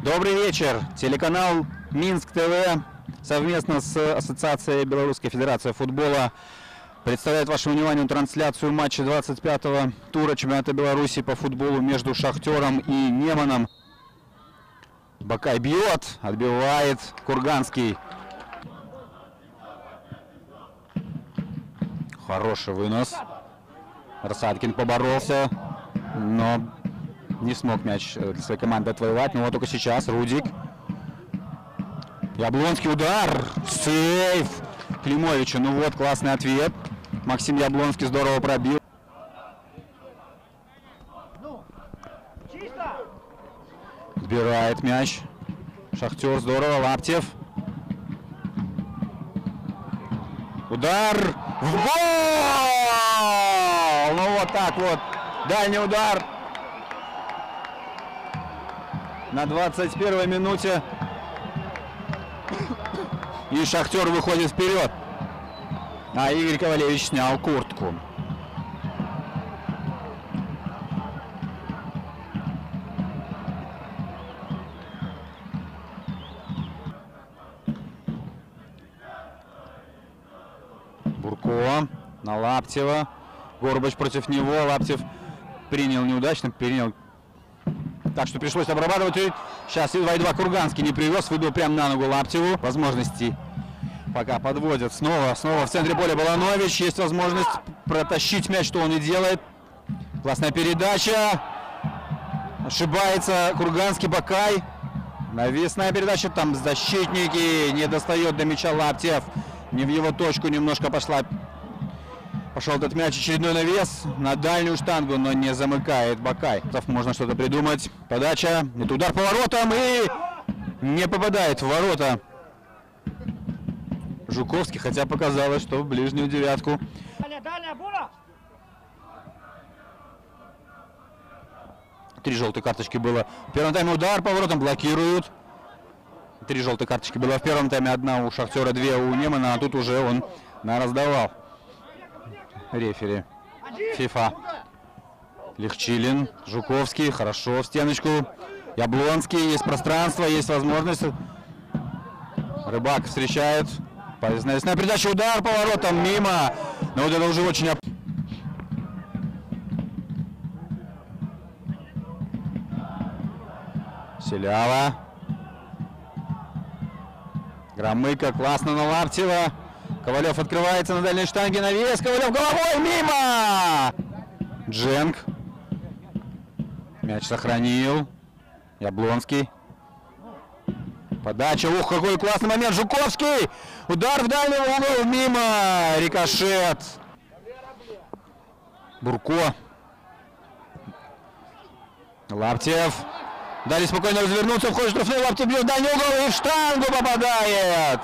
Добрый вечер. Телеканал Минск ТВ совместно с Ассоциацией Белорусской Федерации футбола представляет вашему вниманию трансляцию матча 25-го тура чемпионата Беларуси по футболу между Шахтером и Неманом. Бакай бьет, отбивает Курганский. Хороший вынос. Рассадкин поборолся, но не смог мяч для своей команды отвоевать. Но вот только сейчас Рудик. Яблонский удар. Сейв Климовича. Ну вот, классный ответ. Максим Яблонский здорово пробил. Сбирает мяч. Шахтер здорово. Лаптев. Удар. В гол! Ну вот так вот. Дальний удар. На 21-й минуте. И Шахтер выходит вперед. А Игорь Ковалевич снял куртку. Бурко на Лаптева. Горбач против него. Лаптев принял неудачно. Так что пришлось обрабатывать. Сейчас 2-2 Курганский не привез. Выбил прямо на ногу Лаптеву. Возможности пока подводят. Снова в центре поля Баланович. Есть возможность протащить мяч, что он и делает. Классная передача. Ошибается Курганский. Бакай. Навесная передача. Там защитники. Не достает до мяча Лаптев. Не в его точку немножко пошел этот мяч, очередной навес на дальнюю штангу, но не замыкает Бакай. Можно что-то придумать. Подача, это удар по воротам и не попадает в ворота Жуковский, хотя показалось, что в ближнюю девятку. 3 желтые карточки было. В первом тайме удар по воротам, блокируют. 3 желтые карточки было в первом тайме, 1 у Шахтера, 2 у Немана, а тут уже он раздавал. Рефери ФИФА. Легчилин, Жуковский, хорошо в стеночку. Яблонский, есть пространство, есть возможность. Рыбак встречает. Навесная передача, удар по воротам, мимо. Но вот это уже очень... Селява. Громыко, классно на Лаптева. Ковалев открывается на дальней штанге, навес, Ковалев головой, мимо! Дженк. Мяч сохранил. Яблонский. Подача, ух, какой классный момент, Жуковский! Удар в дальний угол, мимо! Рикошет. Бурко. Лаптев. Дали спокойно развернуться, входит штрафной, Лаптев бьет в дальний угол и в штангу попадает!